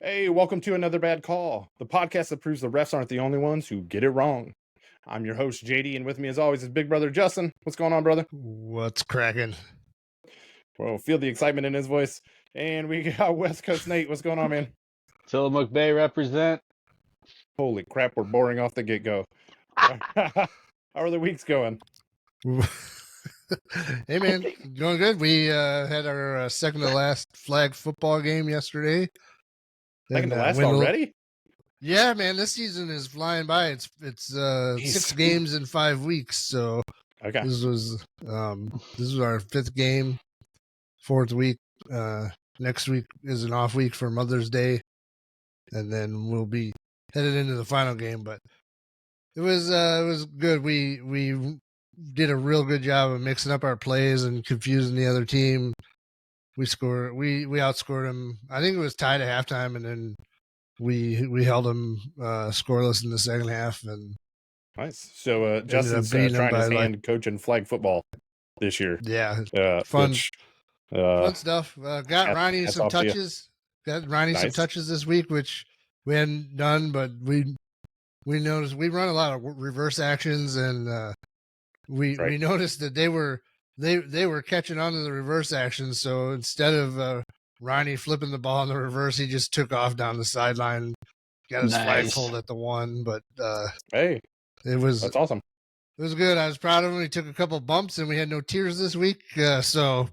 Hey, welcome to Another Bad Call, the podcast that proves the refs aren't the only ones who get it wrong. I'm your host, JD, and with me as always is big brother Justin. What's going on, brother? What's cracking? Well, feel the excitement in his voice. And we got West Coast Nate. What's going on, man? Tillamook Bay represent. Holy crap, we're boring off the get-go. How are the weeks going? Hey, man, going good. We had our second to last flag football game yesterday. Second to last already? Yeah, man, this season is flying by. It's 6 games in 5 weeks. So okay, this was our 5th game, 4th week. Next week is an off week for Mother's Day, and then we'll be headed into the final game. But it was good. We did a real good job of mixing up our plays and confusing the other team. We outscored them. I think it was tied at halftime, and then we held them scoreless in the second half. And nice. So Justin's trying his hand coaching flag football this year. Yeah, fun stuff. Got Ronnie some touches. Got Ronnie some touches this week, which we hadn't done, but we noticed we run a lot of reverse actions, and we noticed that they were catching on to the reverse actions. So instead of Ronnie flipping the ball in the reverse, he just took off down the sideline, got his flag pulled at the 1. But hey, that's awesome. It was good. I was proud of him. He took a couple bumps, and we had no tears this week. So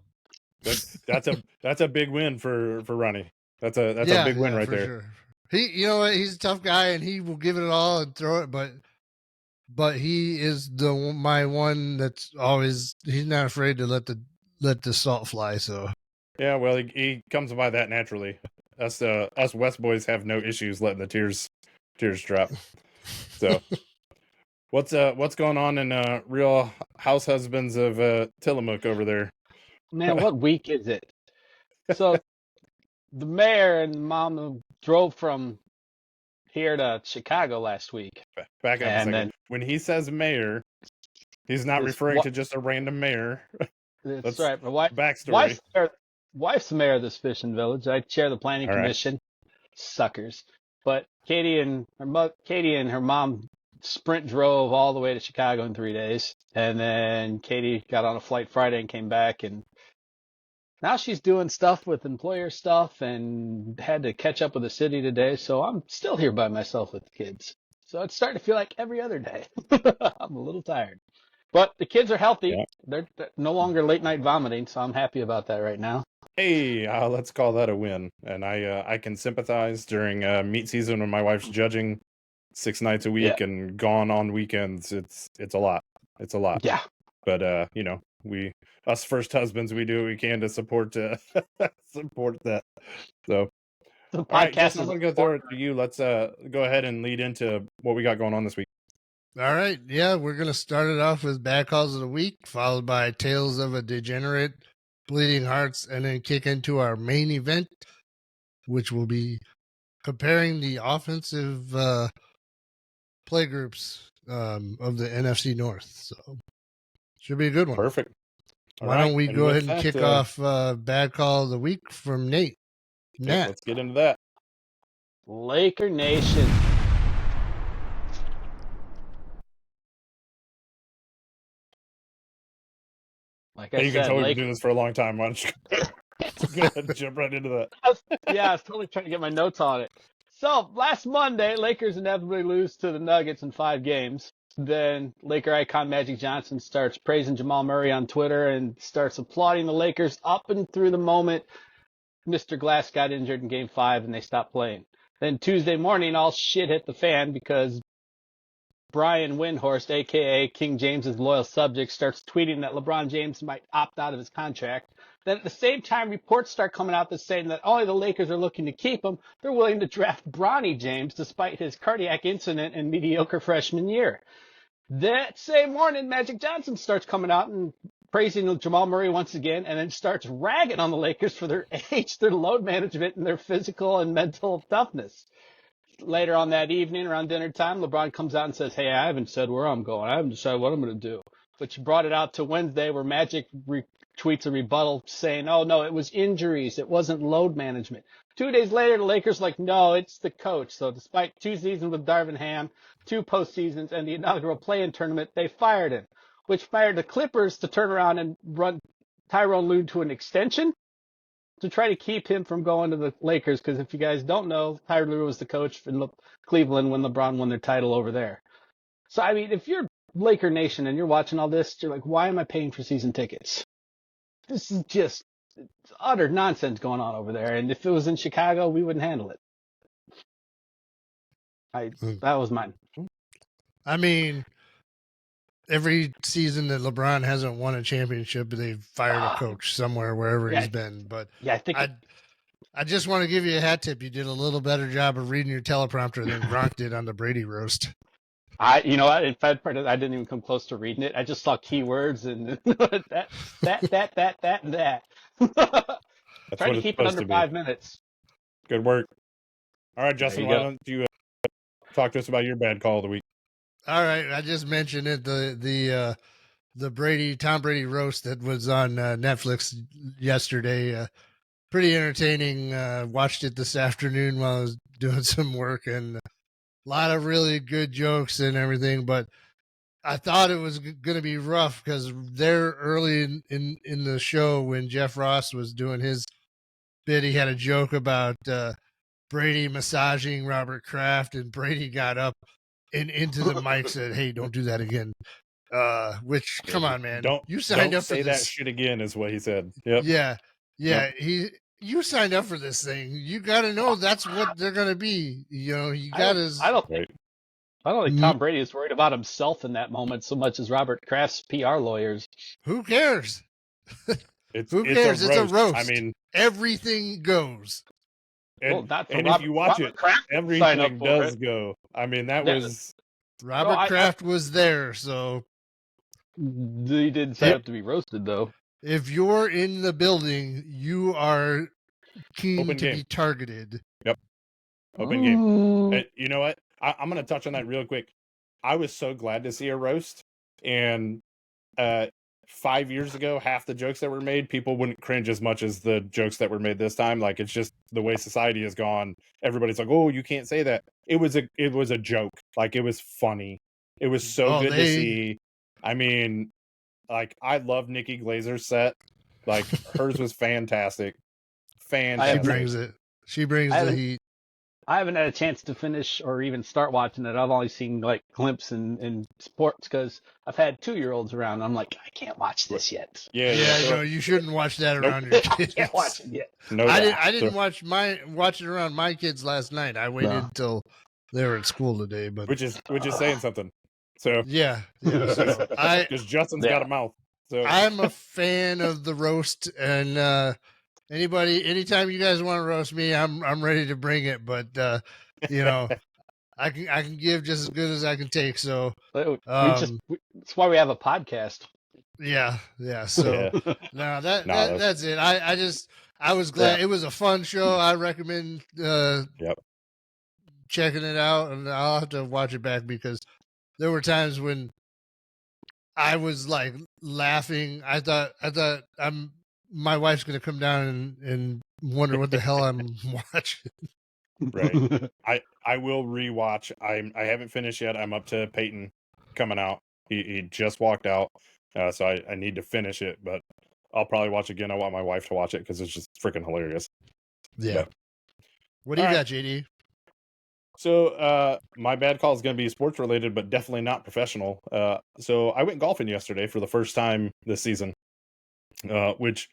that's a big win for Ronnie. That's a big win right there. Sure. He's a tough guy, and he will give it all and throw it, but he is my one that's always, he's not afraid to let the salt fly. So yeah, well, he comes by that naturally. Us West boys have no issues letting the tears drop. So what's going on in Real House Husbands of Tillamook over there? Man, what week is it? So the mayor and mom drove from here to Chicago last week. Back up a second. When he says mayor, he's not referring to just a random mayor. That's right. My backstory. Wife's the mayor of this fishing village. I chair the planning commission. Suckers. But Katie and her mom sprint drove all the way to Chicago in 3 days. And then Katie got on a flight Friday and came back, and now she's doing stuff with employer stuff and had to catch up with the city today. So I'm still here by myself with the kids. So it's starting to feel like every other day. I'm a little tired. But the kids are healthy. Yeah. They're no longer late night vomiting, so I'm happy about that right now. Hey, let's call that a win. And I can sympathize during meat season when my wife's judging 6 nights a week and gone on weekends. It's a lot. It's a lot. Yeah. But us first husbands, we do what we can to support support that. So, all right, Justin, I'm going to go throw it to you. Let's go ahead and lead into what we got going on this week. All right. Yeah, we're going to start it off with Bad Calls of the Week, followed by Tales of a Degenerate, Bleeding Hearts, and then kick into our main event, which will be comparing the offensive play groups of the NFC North. So, should be a good one. Perfect. Why don't we go ahead and kick off Bad Call of the Week from Nate? Nat. Let's get into that. Laker Nation. Like I you said, can totally do this for a long time. Why don't you go ahead and jump right into that? I was totally trying to get my notes on it. So, last Monday, Lakers inevitably lose to the Nuggets in 5 games. Then Laker icon Magic Johnson starts praising Jamal Murray on Twitter and starts applauding the Lakers up and through the moment Mr. Glass got injured in Game 5 and they stopped playing. Then Tuesday morning, all shit hit the fan because Brian Windhorst, a.k.a. King James's loyal subject, starts tweeting that LeBron James might opt out of his contract. Then at the same time, reports start coming out that saying that only the Lakers are looking to keep him. They're willing to draft Bronny James despite his cardiac incident and mediocre freshman year. That same morning, Magic Johnson starts coming out and praising Jamal Murray once again, and then starts ragging on the Lakers for their age, their load management, and their physical and mental toughness. Later on that evening, around dinner time, LeBron comes out and says, hey, I haven't said where I'm going. I haven't decided what I'm going to do. But you brought it out to Wednesday where Magic tweets a rebuttal saying, "Oh no, it was injuries. It wasn't load management." 2 days later, the Lakers like, "No, it's the coach." So despite 2 seasons with Darvin Ham, 2 postseasons, and the inaugural play-in tournament, they fired him, which fired the Clippers to turn around and run Tyrone Lue to an extension to try to keep him from going to the Lakers. Because if you guys don't know, Tyrone Lue was the coach for Cleveland when LeBron won their title over there. So, I mean, if you're Laker Nation and you're watching all this, you're like, why am I paying for season tickets? This is just utter nonsense going on over there. And if it was in Chicago, we wouldn't handle it. That was mine. I mean, every season that LeBron hasn't won a championship, they've fired a coach somewhere, wherever he's been. But yeah, I think I just want to give you a hat tip. You did a little better job of reading your teleprompter than Gronk did on the Brady roast. You know what? In fact, I didn't even come close to reading it. I just saw keywords and that. Trying to keep it under 5 minutes. Good work. All right, Justin, why don't you talk to us about your bad call of the week? All right, I just mentioned it, the Tom Brady roast that was on Netflix yesterday. Pretty entertaining. Watched it this afternoon while I was doing some work, and a lot of really good jokes and everything. But I thought it was going to be rough because there early in the show when Jeff Ross was doing his bit, he had a joke about Brady massaging Robert Kraft, and Brady got up and into the mic said, "Hey, don't do that again." Which, come on, man, you signed up for this. Don't say that shit again, is what he said. Yep. Yeah. Yep. You signed up for this thing. You got to know that's what they're going to be. You know, you got to. I don't think Tom Brady is worried about himself in that moment so much as Robert Kraft's PR lawyers. Who cares? Who cares? It's a roast. I mean, everything goes. And if you watch it, everything does go. I mean, that was Robert Kraft was there, so he didn't sign up to be roasted, though. If you're in the building, you are keen to be targeted. Yep. Open game. And you know what? I'm going to touch on that real quick. I was so glad to see a roast. And 5 years ago, half the jokes that were made, people wouldn't cringe as much as the jokes that were made this time. Like, it's just the way society has gone. Everybody's like, "Oh, you can't say that." It was a joke. Like, it was funny. It was so good to see. I mean, like, I love Nikki Glazer's set. Like, hers was fantastic. Fantastic. She brings it. She brings the heat. I haven't had a chance to finish or even start watching it. I've only seen like glimpses in sports because I've had 2-year-olds around. And I'm like, I can't watch this yet. Yeah. No, you shouldn't watch that around your kids. I can't watch it yet. No, I didn't watch it around my kids last night. I waited until they were at school today, but which is saying something. So yeah. So because Justin's got a mouth. So I'm a fan of the roast, and anytime you guys want to roast me, I'm ready to bring it. But you know, I can give just as good as I can take. So that's why we have a podcast. Yeah. So no, that's it. I was glad it was a fun show. I recommend checking it out, and I'll have to watch it back because there were times when I was like laughing. I thought my wife's going to come down and wonder what the hell I'm watching. Right. I will rewatch. I haven't finished yet. I'm up to Peyton coming out. He just walked out. So I need to finish it, but I'll probably watch again. I want my wife to watch it because it's just freaking hilarious. Yeah. But, what do you got, JD? So my bad call is going to be sports related, but definitely not professional. So I went golfing yesterday for the first time this season, which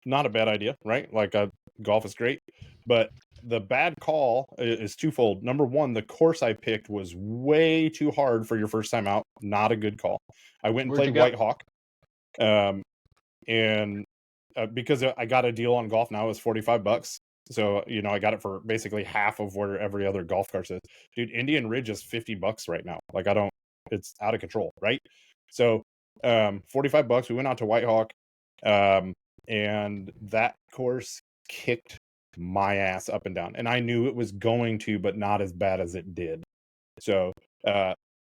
not a bad idea, right? Like golf is great, but the bad call is twofold. Number one, the course I picked was way too hard for your first time out. Not a good call. I went and played White Hawk. And because I got a deal on golf now, it's $45. So, you know, I got it for basically half of where every other golf course is. Dude, Indian Ridge is $50 right now. Like, it's out of control, right? So, $45. We went out to White Hawk. And that course kicked my ass up and down. And I knew it was going to, but not as bad as it did. So,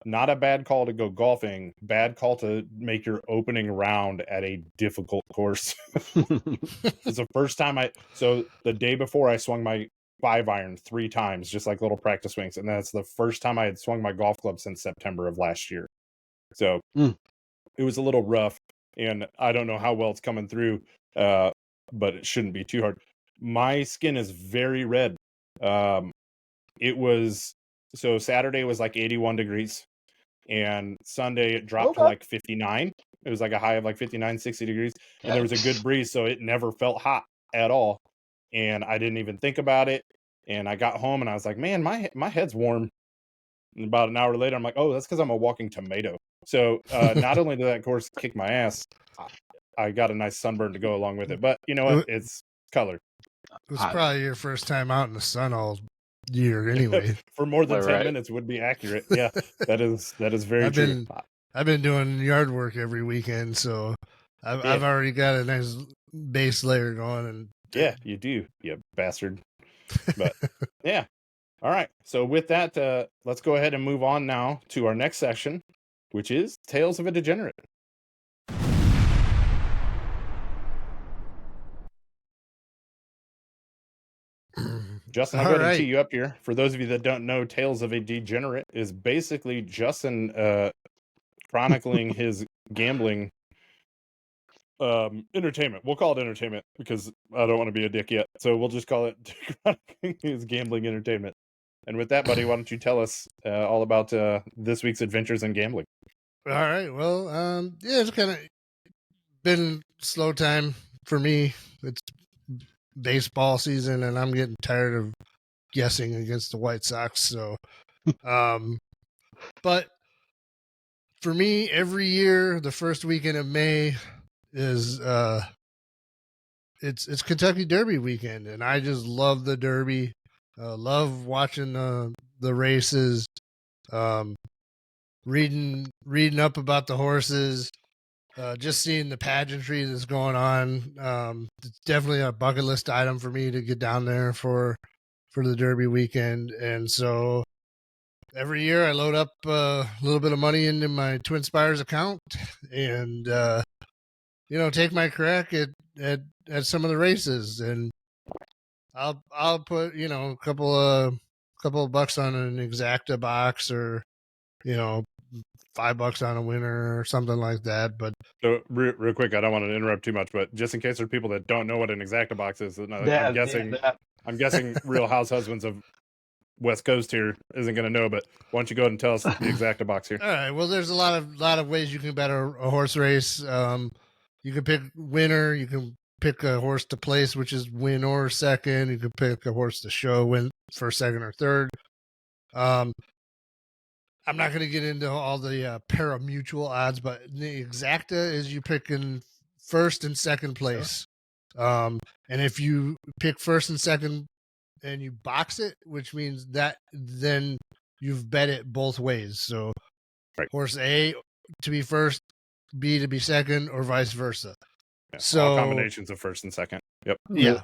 not a bad call to go golfing, bad call to make your opening round at a difficult course. It's the first time so the day before I swung my 5-iron 3 times, just like little practice swings. And that's the first time I had swung my golf club since September of last year. So it was a little rough, and I don't know how well it's coming through, but it shouldn't be too hard. My skin is very red. So Saturday was like 81 degrees, and Sunday it dropped to like 59. It was like a high of like 59, 60 degrees, and there was a good breeze, so it never felt hot at all. And I didn't even think about it. And I got home and I was like, man, my head's warm. And about an hour later, I'm like, oh, that's because I'm a walking tomato. So not only did that course kick my ass, I got a nice sunburn to go along with it. But you know what? It's color. It was probably your first time out in the sun all year anyway. For more than 10 minutes would be accurate. Yeah, that is very true. I've been doing yard work every weekend, so I've already got a nice base layer going. And yeah, you do, you bastard. But yeah. All right. So with that, let's go ahead and move on now to our next section, which is Tales of a Degenerate. Justin, I'll go ahead and tee you up here. For those of you that don't know, Tales of a Degenerate is basically Justin chronicling his gambling entertainment. We'll call it entertainment because I don't want to be a dick yet. So we'll just call it chronicling his gambling entertainment. And with that, buddy, why don't you tell us all about this week's adventures in gambling? All right. Well, yeah, it's kind of been slow time for me. It's baseball season, and I'm getting tired of guessing against the White Sox. So, but for me, every year, the first weekend of May is it's Kentucky Derby weekend, and I just love the Derby. Love watching the races, reading up about the horses, just seeing the pageantry that's going on. It's definitely a bucket list item for me to get down there for the Derby weekend. And so every year I load up a little bit of money into my Twin Spires account and take my crack at some of the races. And I'll put a couple of bucks on an exacta box, or $5 on a winner or something like that. But so real quick, I don't want to interrupt too much, but just in case there are people that don't know what an exacta box is, I'm guessing Real House Husbands of West Coast here isn't going to know. But why don't you go ahead and tell us the exacta box here? All right. Well, there's a lot of ways you can bet a horse race. You can pick winner. You can pick a horse to place, which is win or second. You can pick a horse to show, win first, second, or third. I'm not going to get into all the pari-mutuel odds, but the exacta is you picking first and second place. And if you pick first and second and you box it, which means that then you've bet it both ways. So horse A to be first, B to be second, or vice versa. Yeah, so all combinations of first and second. Yep. Yeah.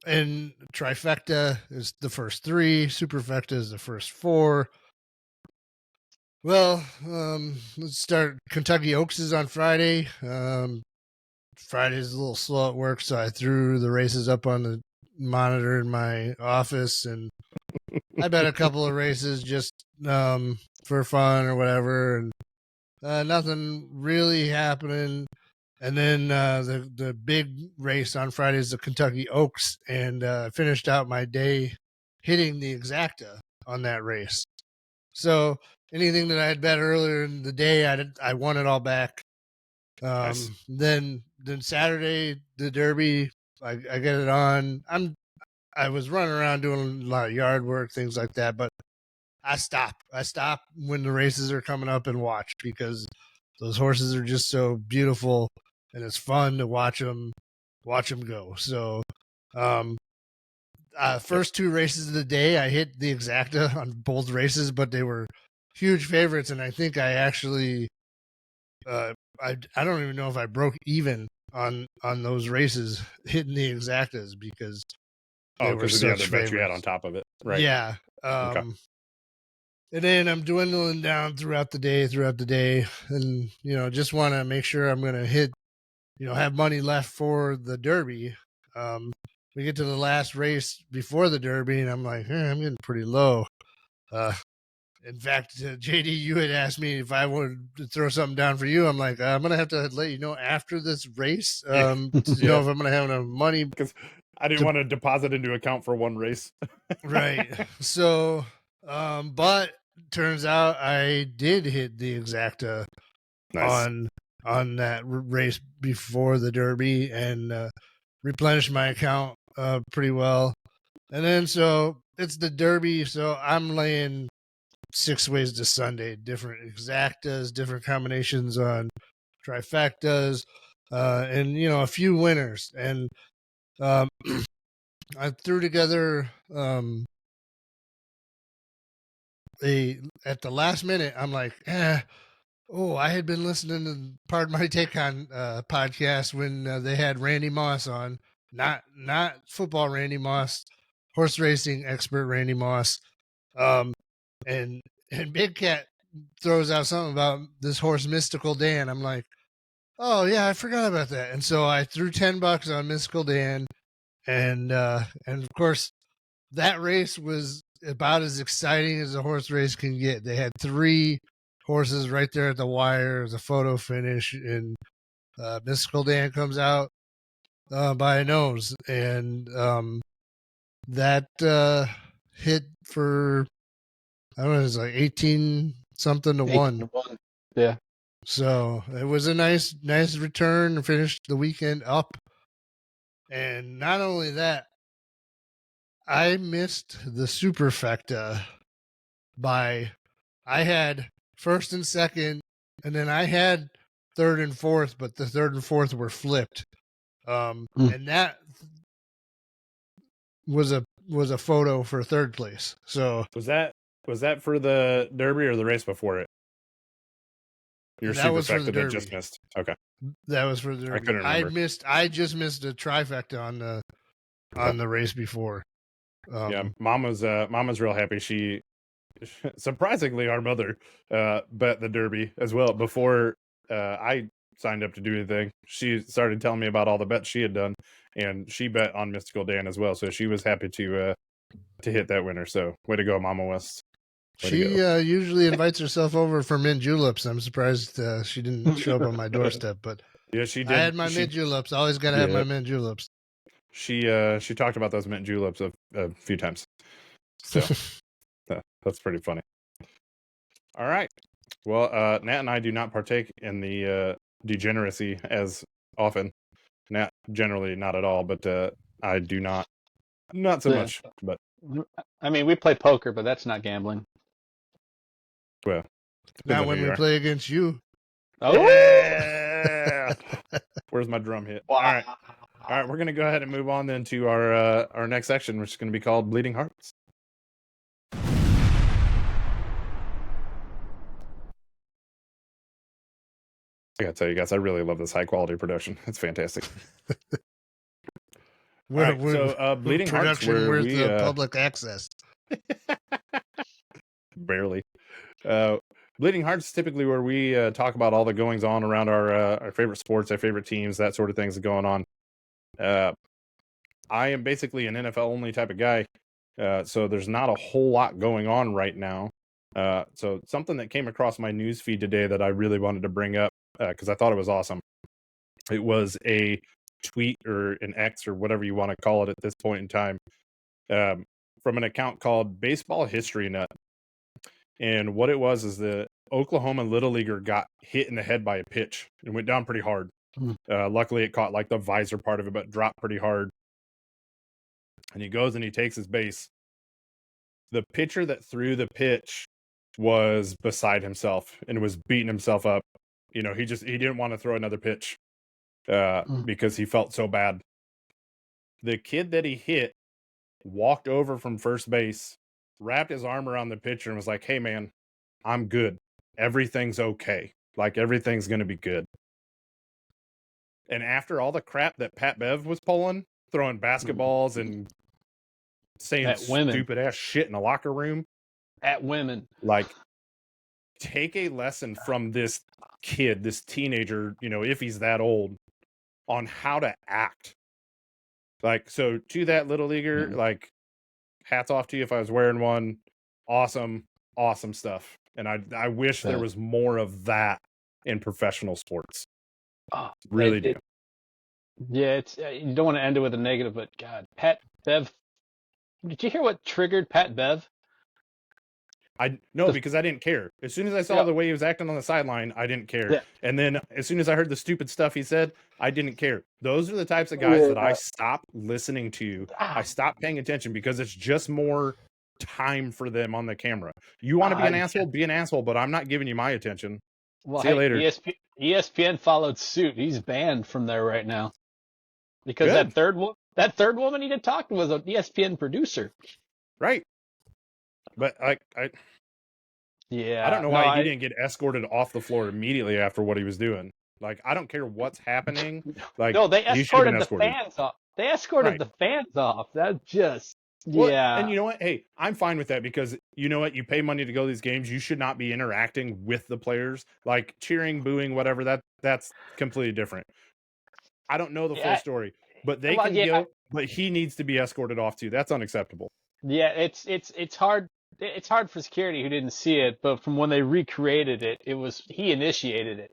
And trifecta is the first 3. Superfecta is the first 4. Well, let's start. Kentucky Oaks is on Friday. Friday's a little slow at work, so I threw the races up on the monitor in my office, and I bet a couple of races just for fun or whatever, and nothing really happening. And then the big race on Friday is the Kentucky Oaks, and finished out my day hitting the exacta on that race. So anything that I had bet earlier in the day, I won it all back. Nice. Then Saturday, the Derby, I get it on. I was running around doing a lot of yard work, things like that, but I stop when the races are coming up and watch, because those horses are just so beautiful and it's fun to watch them go. So, first 2 races of the day, I hit the exacta on both races, but they were huge favorites, and I think I actually, I don't even know if I broke even on those races hitting the exactas, because because of the other bet you had on top of it, right? Yeah. Okay. And then I'm dwindling down throughout the day, and just want to make sure I'm going to hit, have money left for the Derby. We get to the last race before the Derby, and I'm like, I'm getting pretty low. In fact, JD, you had asked me if I wanted to throw something down for you. I'm like, I'm going to have to let you know after this race to know if I'm going to have enough money. Because I didn't want to deposit into account for one race. Right. So, but turns out I did hit the exacta Nice. on that race before the Derby and replenished my account pretty well. And then so it's the Derby, so I'm laying 6 ways to Sunday, different exactas, different combinations on trifectas, and a few winners. And I threw together at the last minute. I'm like, oh, I had been listening to Pardon My Take On podcast when they had Randy Moss on, not football Randy Moss, horse racing expert Randy Moss, and Big Cat throws out something about this horse Mystical Dan. I'm like, oh yeah, I forgot about that, and so I threw $10 on Mystical Dan, and of course that race was about as exciting as a horse race can get. They had 3 horses right there at the wire. It was a photo finish, and Mystical Dan comes out by a nose, and that hit for, I don't know, it was like 18 something to 1. Yeah. So it was a nice return. Finished the weekend up, and not only that, I missed the superfecta by, I had first and second, and then I had third and fourth, but the third and fourth were flipped. And that was a photo for third place. So was that for the Derby or the race before it? Your that was for superfecta the that Derby. just missed. Okay. That was for the Derby. I couldn't remember. I just missed a trifecta on the race before. Yeah, Mama's real happy. She surprisingly, our mother bet the Derby as well before I signed up to do anything. She started telling me about all the bets she had done, and she bet on Mystical Dan as well. So she was happy to hit that winner. So way to go, Mama West. She usually invites herself over for mint juleps. I'm surprised she didn't show up on my doorstep, but yeah, she did. I had my mint juleps. Always got to have my mint juleps. She talked about those mint juleps a few times. So that's pretty funny. All right. Well, Nat and I do not partake in the degeneracy as often. Nat generally not at all, but I do not so much. But I mean, we play poker, but that's not gambling. Well, not when we play against you. Oh, yeah! Where's my drum hit? Wow. All right. We're gonna go ahead and move on then to our next section, which is gonna be called Bleeding Hearts. I gotta tell you guys, I really love this high quality production. It's fantastic. Bleeding Hearts, where we public access. Barely. Bleeding Hearts is typically where we talk about all the goings on around our favorite sports, our favorite teams, that sort of things going on. I am basically an NFL only type of guy, so there's not a whole lot going on right now. So something that came across my news feed today that I really wanted to bring up because I thought it was awesome. It was a tweet or an X or whatever you want to call it at this point in time from an account called Baseball History Nut. And what it was is the Oklahoma Little Leaguer got hit in the head by a pitch and went down pretty hard. Luckily, it caught like the visor part of it, but dropped pretty hard. And he goes and he takes his base. The pitcher that threw the pitch was beside himself and was beating himself up. He didn't want to throw another pitch because he felt so bad. The kid that he hit walked over from first base, wrapped his arm around the pitcher and was like, "Hey man, I'm good. Everything's okay. Like everything's going to be good." And after all the crap that Pat Bev was pulling, throwing basketballs and saying stupid ass shit in the locker room, at women. Like, take a lesson from this kid, this teenager, if he's that old, on how to act. Like, so to that little leaguer, like, hats off to you if I was wearing one. Awesome stuff. And I wish there was more of that in professional sports. Really do. Yeah, it's you don't want to end it with a negative, but God, Pat Bev. Did you hear what triggered Pat Bev? Because I didn't care. As soon as I saw the way he was acting on the sideline, I didn't care. Yeah. And then as soon as I heard the stupid stuff he said, I didn't care. Those are the types of guys that I stopped listening to. I stopped paying attention because it's just more time for them on the camera. You want to be an asshole? Be an asshole, but I'm not giving you my attention. Well, see you later. ESPN followed suit. He's banned from there right now because that third woman he did talk to was an ESPN producer. Right. But I don't know why he didn't get escorted off the floor immediately after what he was doing. Like, I don't care what's happening. Like, no, they escorted the fans off. They escorted the fans off. That just And you know what? Hey, I'm fine with that because you know what? You pay money to go to these games. You should not be interacting with the players, like cheering, booing, whatever. That's completely different. I don't know the full story, but they can go. But he needs to be escorted off too. That's unacceptable. Yeah, it's hard. It's hard for security who didn't see it, but from when they recreated it, he initiated it.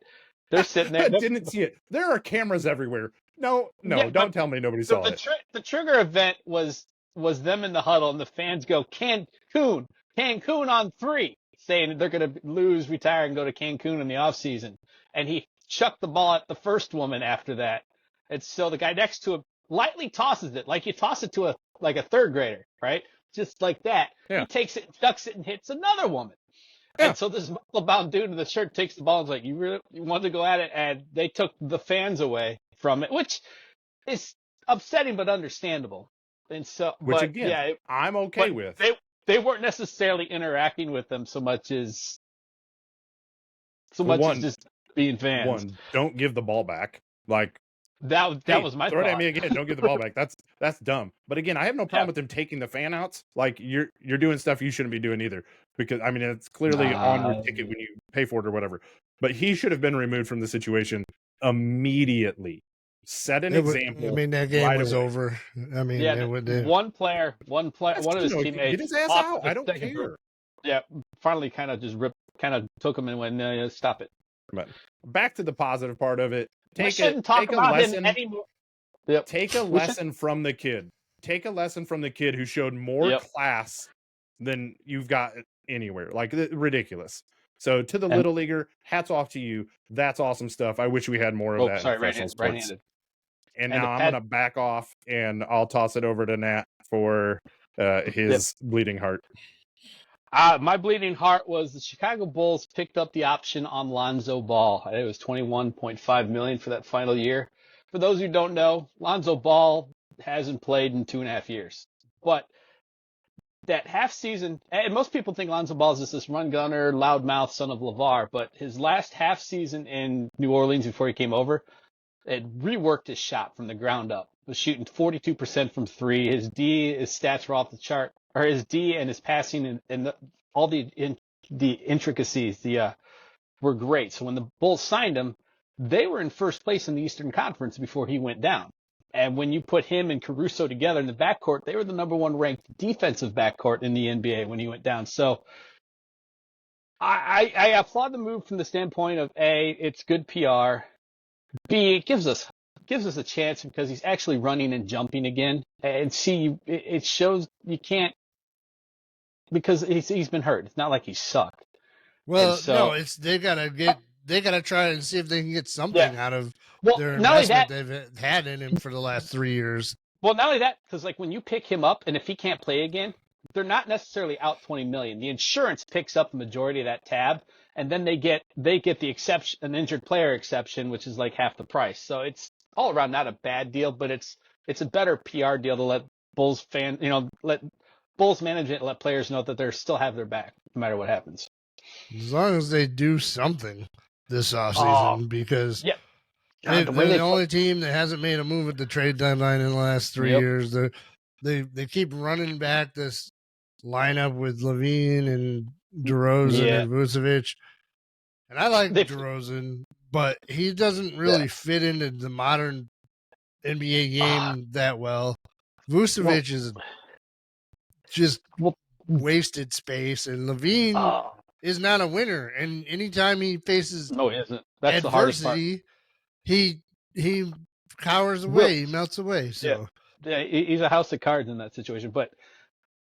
They're sitting there. Didn't see it. There are cameras everywhere. No, don't tell me nobody saw it. The trigger event was them in the huddle, and the fans go, Cancun on 3, saying they're going to lose, retire, and go to Cancun in the off season. And he chucked the ball at the first woman after that. And so the guy next to him lightly tosses it, like you toss it to a third grader, right? Just like that. Yeah. He takes it, ducks it, and hits another woman. Yeah. And so this muscle-bound dude in the shirt takes the ball and is like, you want to go at it? And they took the fans away from it, which is upsetting but understandable. And so, I'm okay with. They weren't necessarily interacting with them so much as just being fans. One, don't give the ball back. Like, that was my throw thought. it at me again. Don't give the ball back. That's dumb. But again, I have no problem with them taking the fan outs. Like, you're doing stuff you shouldn't be doing either. Because I mean, it's clearly on your ticket when you pay for it or whatever. But he should have been removed from the situation immediately. Set an example. I mean, that game was over. I mean, one player, one of his teammates. Get his ass out. I don't care. Yeah, finally, kind of took him and went, no, stop it. But back to the positive part of it. Take a lesson from the kid. Take a lesson from the kid who showed more class than you've got anywhere. Like, ridiculous. So to the little leaguer, hats off to you. That's awesome stuff. I wish we had more of that. Sorry, right-handed. And now I'm going to back off and I'll toss it over to Nat for his bleeding heart. My bleeding heart was the Chicago Bulls picked up the option on Lonzo Ball. I think it was $21.5 million for that final year. For those who don't know, Lonzo Ball hasn't played in 2.5 years. But that half season, and most people think Lonzo Ball is just this run gunner, loudmouth son of LeVar, but his last half season in New Orleans before he came over, it reworked his shot from the ground up. Was shooting 42% from 3. His stats were off the chart. Or his D and his passing and all the intricacies were great. So when the Bulls signed him, they were in first place in the Eastern Conference before he went down. And when you put him and Caruso together in the backcourt, they were the number 1 ranked defensive backcourt in the NBA when he went down. So I applaud the move from the standpoint of A, it's good PR. B, it gives us a chance because he's actually running and jumping again. And C, it shows you can't. Because he's been hurt. It's not like he sucked. Well, they gotta try and see if they can get something out of their investment they've had in him for the last 3 years. Well, not only that, because like when you pick him up and if he can't play again, they're not necessarily out $20 million. The insurance picks up the majority of that tab, and then they get the exception, an injured player exception, which is like half the price. So it's all around not a bad deal, but it's a better PR deal to let Bulls let Bulls management let players know that they still have their back no matter what happens. As long as they do something this offseason, because they're the only team that hasn't made a move at the trade deadline in the last 3 years. They keep running back this lineup with Levine and DeRozan and Vucevic. And I like DeRozan, but he doesn't really fit into the modern NBA game that well. Vucevic is just wasted space, and Levine is not a winner. And anytime he faces no, he isn't. That's adversity, he cowers away, he melts away. So yeah, he's a house of cards in that situation. But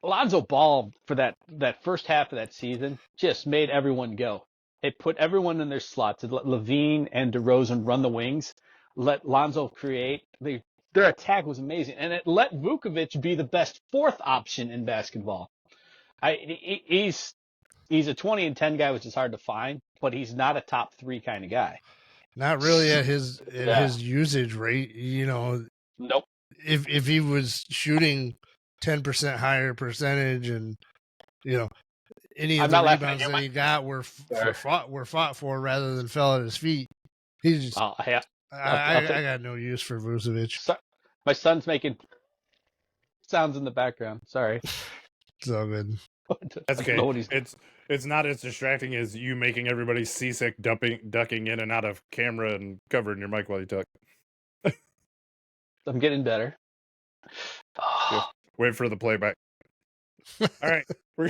Lonzo Ball for that first half of that season just made everyone go. It put everyone in their slots. It let Levine and DeRozan run the wings. Let Lonzo create. Their attack was amazing, and it let Vucevic be the best fourth option in basketball. He's a 20 and 10 guy, which is hard to find, but he's not a top 3 kind of guy. Not really at his usage rate. You know, nope. If he was shooting 10% higher percentage, and you know, any of the rebounds that he got were fought for rather than fell at his feet. He's just, I got no use for Vucevic. My son's making sounds in the background. Sorry. It's all good. That's okay. It's not as distracting as you making everybody seasick, ducking in and out of camera and covering your mic while you talk. I'm getting better. Oh. Wait for the playback. All right. All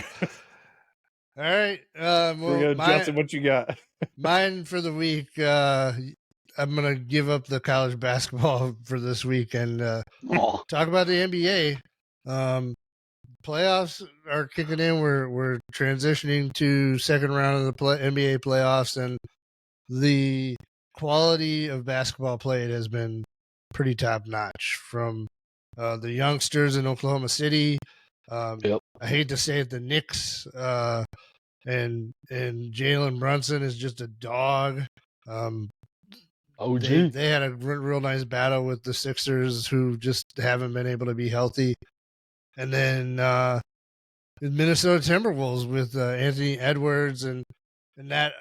right. Well, Johnson, what you got? Mine for the week. I'm gonna give up the college basketball for this week and talk about the NBA. Playoffs are kicking in. We're transitioning to second round of the NBA playoffs, and the quality of basketball played has been pretty top notch from the youngsters in Oklahoma City. I hate to say it, the Knicks and Jalen Brunson is just a dog. They had a real nice battle with the Sixers, who just haven't been able to be healthy. And then the Minnesota Timberwolves with Anthony Edwards and that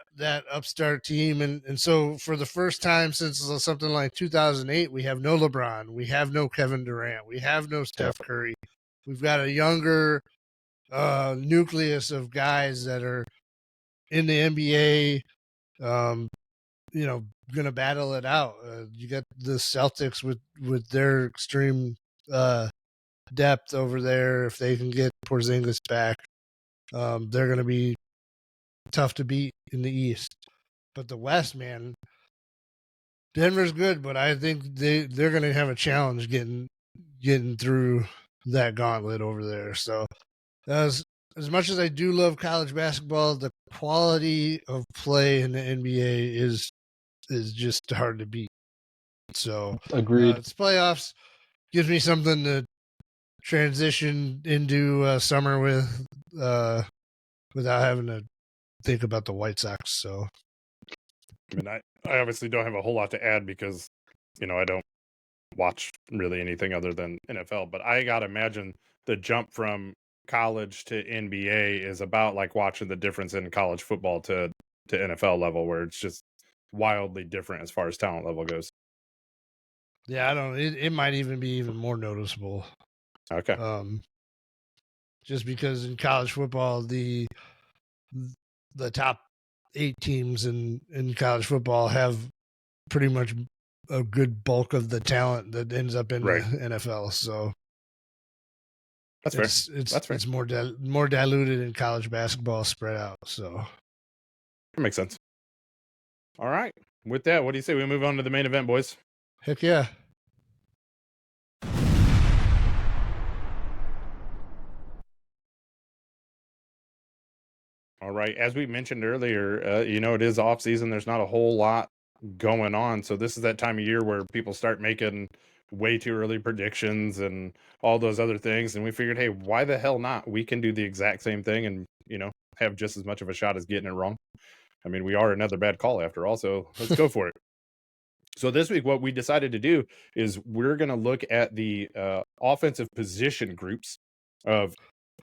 upstart team. And so for the first time since something like 2008, we have no LeBron. We have no Kevin Durant. We have no Steph Curry. We've got a younger nucleus of guys that are in the NBA, going to battle it out. You got the Celtics with their extreme depth over there. If they can get Porzingis back, they're going to be tough to beat in the East. But the West, man, Denver's good, but I think they're going to have a challenge getting through that gauntlet over there. So as much as I do love college basketball, the quality of play in the NBA is just hard to beat. So agreed. It's playoffs, gives me something to transition into summer with without having to think about the White Sox. So I mean, I obviously don't have a whole lot to add because I don't watch really anything other than NFL, but I gotta imagine the jump from college to NBA is about like watching the difference in college football to NFL level, where it's just wildly different as far as talent level goes. Yeah, I don't. It might even be even more noticeable. Okay. Just because in college football, the top 8 teams in college football have pretty much a good bulk of the talent that ends up in the NFL. So that's fair. It's more diluted in college basketball, spread out. So that makes sense. All right. With that, what do you say we move on to the main event, boys? Heck yeah. All right. As we mentioned earlier, it is off season. There's not a whole lot going on. So this is that time of year where people start making way too early predictions and all those other things. And we figured, hey, why the hell not? We can do the exact same thing and, have just as much of a shot as getting it wrong. I mean, we are another bad call after all, so let's go for it. So this week, what we decided to do is we're going to look at the offensive position groups of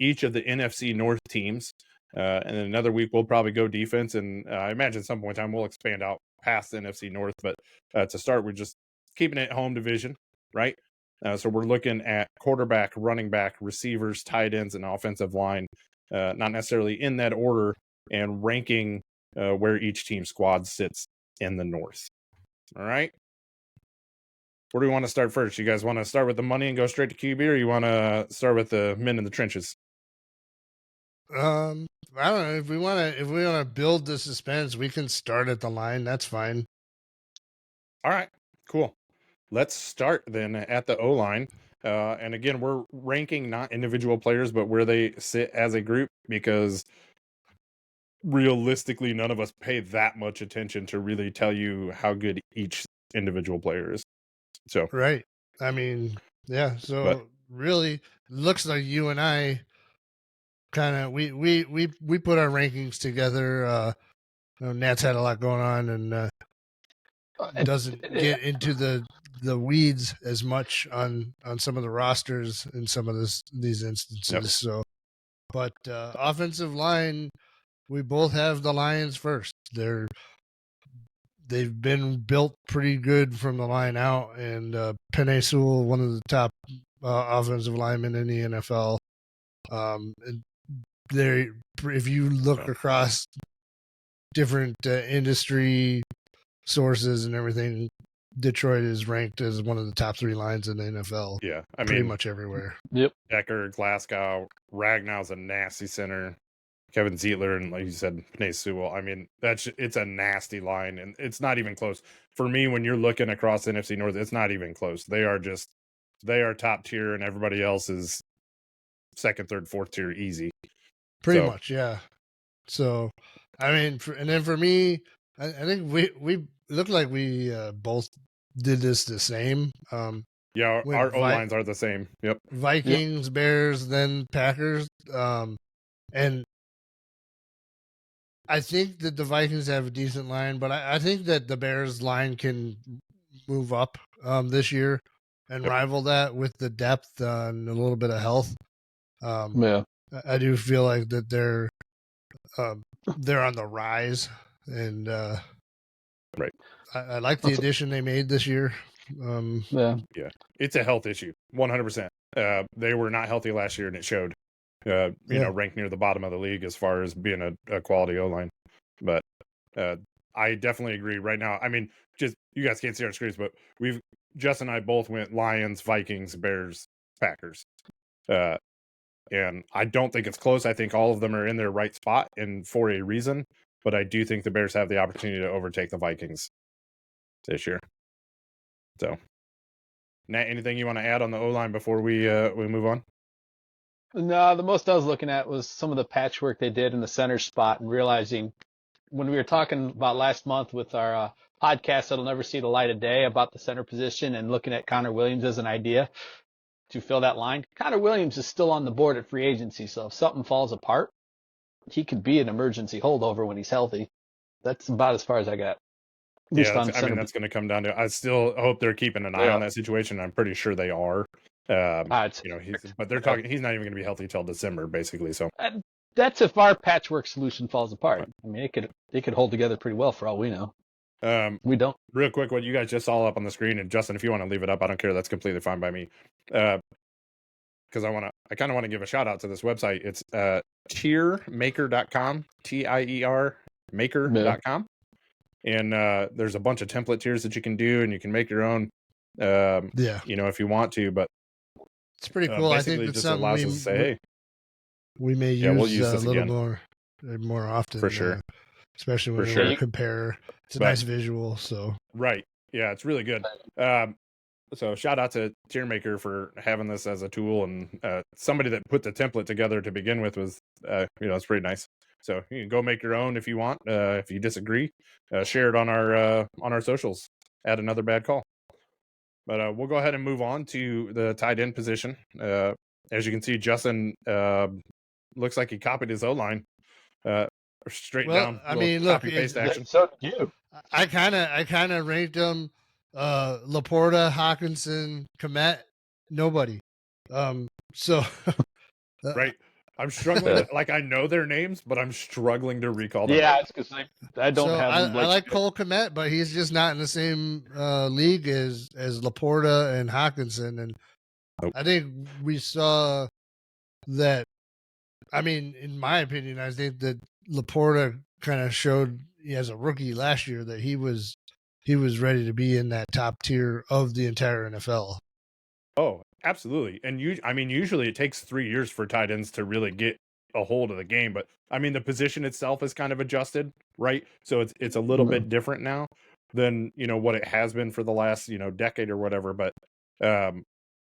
each of the NFC North teams. And then another week, we'll probably go defense. And I imagine at some point in time, we'll expand out past the NFC North. But to start, we're just keeping it home division, right? So we're looking at quarterback, running back, receivers, tight ends, and offensive line, not necessarily in that order, and ranking where each team squad sits in the North. All right. Where do we want to start first? You guys want to start with the money and go straight to QB, or you want to start with the men in the trenches? I don't know if we want to build the suspense. We can start at the line. That's fine. All right, cool. Let's start then at the O line. And again, we're ranking not individual players, but where they sit as a group, because realistically, none of us pay that much attention to really tell you how good each individual player is. So, Right. I mean, yeah. So really, looks like you and I kind of we put our rankings together. Nat's had a lot going on and doesn't get into the weeds as much on some of the rosters in some of these instances. Yep. So, but offensive line, we both have the Lions first. They've been built pretty good from the line out, and Penei Sewell, one of the top offensive linemen in the NFL. If you look across different industry sources and everything, Detroit is ranked as one of the top 3 lines in the NFL. yeah, I pretty mean, much everywhere. Yep. Decker, Glasgow, Ragnow's a nasty center. Kevin Zietler and, like you said, Penei Sewell. I mean, it's a nasty line, and it's not even close. For me, when you're looking across the NFC North, it's not even close. They are top tier, and everybody else is second, third, fourth tier easy. Pretty much, yeah. So, I mean, and then for me, I think we look like we both did this the same. Yeah, our O lines are the same. Yep. Vikings, Bears, then Packers. And I think that the Vikings have a decent line, but I think that the Bears line can move up this year and rival that with the depth and a little bit of health. Yeah. I do feel like that they're on the rise, and right. I like the addition they made this year. Yeah, it's a health issue, 100%. They were not healthy last year, and it showed. You know, ranked near the bottom of the league as far as being a quality O line. But I definitely agree. Right now, I mean, just you guys can't see our screens, but Justin and I both went Lions, Vikings, Bears, Packers. And I don't think it's close. I think all of them are in their right spot and for a reason. But I do think the Bears have the opportunity to overtake the Vikings this year. So, Nat, anything you want to add on the O line before we move on? No, the most I was looking at was some of the patchwork they did in the center spot, and realizing when we were talking about last month with our podcast that'll never see the light of day about the center position and looking at Connor Williams as an idea to fill that line. Connor Williams is still on the board at free agency, so if something falls apart, he could be an emergency holdover when he's healthy. That's about as far as I got. Yeah, I mean, that's going to come down to. I still hope they're keeping an eye on that situation. I'm pretty sure they are. You know, but they're talking. He's not even going to be healthy till December, basically. So that's if our patchwork solution falls apart. Right. I mean, it could hold together pretty well for all we know. We don't. Real quick, what you guys just saw up on the screen, and Justin, if you want to leave it up, I don't care. That's completely fine by me. Because I kind of want to give a shout out to this website. It's tiermaker.com, TIER maker.com. And there's a bunch of template tiers that you can do, and you can make your own. You know, if you want to, but it's pretty cool. I think it's something allows us to say, hey, we may use, we'll use a little more often for sure. Especially when we compare. It's a nice visual. So right, yeah, it's really good. So shout out to TierMaker for having this as a tool, and somebody that put the template together to begin with was, it's pretty nice. So you can go make your own if you want. If you disagree, share it on our socials. Add another bad call. But we'll go ahead and move on to the tight end position. As you can see, Justin looks like he copied his O-line straight down. I mean, look, paste action. So did you. I kind of ranked them. Laporta, Hawkinson, Komet, nobody. So right. I'm struggling. Like, I know their names, but I'm struggling to recall them. Yeah, it's because I don't have them. I like Cole Komet, but he's just not in the same league as Laporta and Hawkinson. And Nope. I think we saw that. I mean, in my opinion, I think that Laporta kind of showed as a rookie last year that he was ready to be in that top tier of the entire NFL. Oh, absolutely. And usually it takes 3 years for tight ends to really get a hold of the game, but I mean, the position itself is kind of adjusted, right? So it's a little bit different now than, what it has been for the last, decade or whatever. But